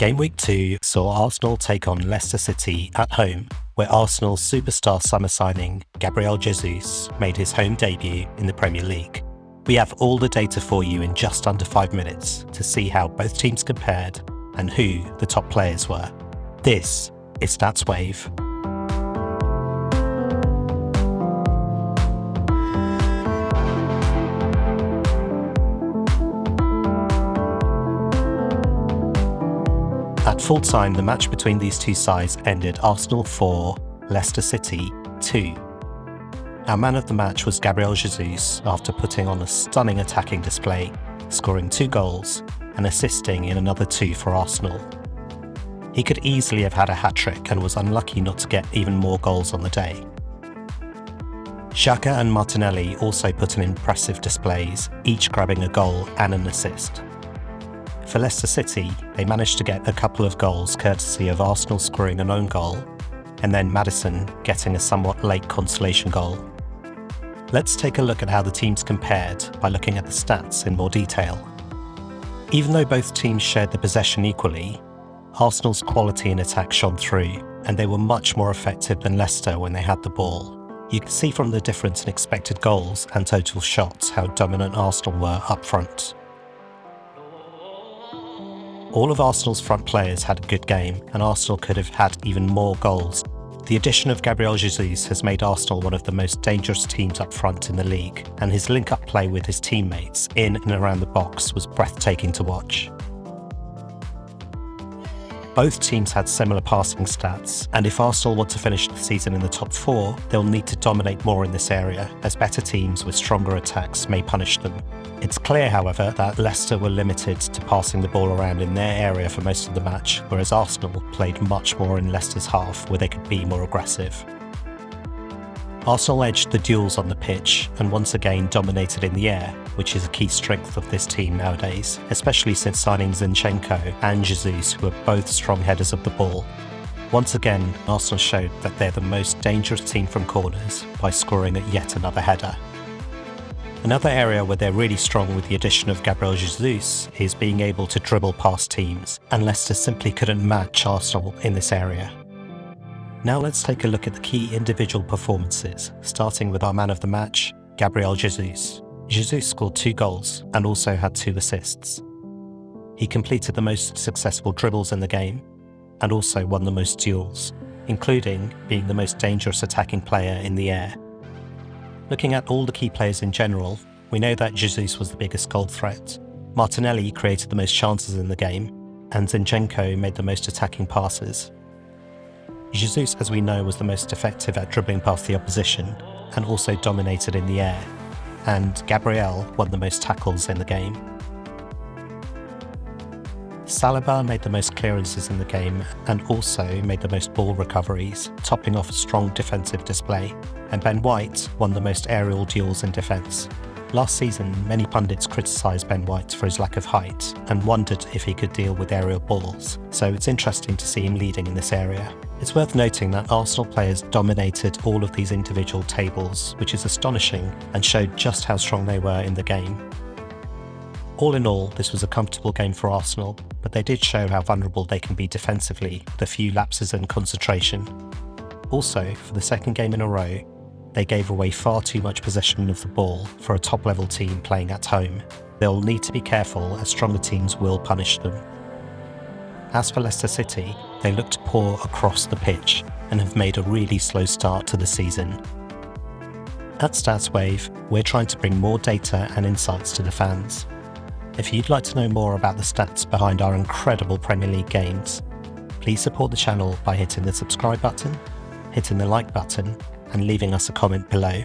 Game week 2 saw Arsenal take on Leicester City at home, where Arsenal's superstar summer signing Gabriel Jesus made his home debut in the Premier League. We have all the data for you in just under 5 minutes to see how both teams compared and who the top players were. This is Stats Wave. At full time, the match between these two sides ended Arsenal 4, Leicester City 2. Our man of the match was Gabriel Jesus after putting on a stunning attacking display, scoring 2 goals and assisting in another 2 for Arsenal. He could easily have had a hat-trick and was unlucky not to get even more goals on the day. Xhaka and Martinelli also put in impressive displays, each grabbing a goal and an assist. For Leicester City, they managed to get a couple of goals courtesy of Arsenal scoring an own goal, and then Maddison getting a somewhat late consolation goal. Let's take a look at how the teams compared by looking at the stats in more detail. Even though both teams shared the possession equally, Arsenal's quality in attack shone through, and they were much more effective than Leicester when they had the ball. You can see from the difference in expected goals and total shots how dominant Arsenal were up front. All of Arsenal's front players had a good game, and Arsenal could have had even more goals. The addition of Gabriel Jesus has made Arsenal one of the most dangerous teams up front in the league, and his link-up play with his teammates in and around the box was breathtaking to watch. Both teams had similar passing stats, and if Arsenal want to finish the season in the top 4, they'll need to dominate more in this area, as better teams with stronger attacks may punish them. It's clear, however, that Leicester were limited to passing the ball around in their area for most of the match, whereas Arsenal played much more in Leicester's half where they could be more aggressive. Arsenal edged the duels on the pitch and once again dominated in the air, which is a key strength of this team nowadays, especially since signing Zinchenko and Jesus, who are both strong headers of the ball. Once again, Arsenal showed that they're the most dangerous team from corners by scoring at yet another header. Another area where they're really strong with the addition of Gabriel Jesus is being able to dribble past teams, and Leicester simply couldn't match Arsenal in this area. Now let's take a look at the key individual performances, starting with our man of the match, Gabriel Jesus. Jesus scored 2 goals and also had 2 assists. He completed the most successful dribbles in the game and also won the most duels, including being the most dangerous attacking player in the air. Looking at all the key players in general, we know that Jesus was the biggest goal threat. Martinelli created the most chances in the game, and Zinchenko made the most attacking passes. Jesus, as we know, was the most effective at dribbling past the opposition and also dominated in the air, and Gabriel won the most tackles in the game. Saliba made the most clearances in the game and also made the most ball recoveries, topping off a strong defensive display, and Ben White won the most aerial duels in defence. Last season, many pundits criticised Ben White for his lack of height and wondered if he could deal with aerial balls, so it's interesting to see him leading in this area. It's worth noting that Arsenal players dominated all of these individual tables, which is astonishing and showed just how strong they were in the game. All in all, this was a comfortable game for Arsenal, but they did show how vulnerable they can be defensively with a few lapses in concentration. Also, for the second game in a row, they gave away far too much possession of the ball for a top-level team playing at home. They'll need to be careful as stronger teams will punish them. As for Leicester City, they looked poor across the pitch and have made a really slow start to the season. At Stats Wave, we're trying to bring more data and insights to the fans. If you'd like to know more about the stats behind our incredible Premier League games, please support the channel by hitting the subscribe button, hitting the like button, and leaving us a comment below.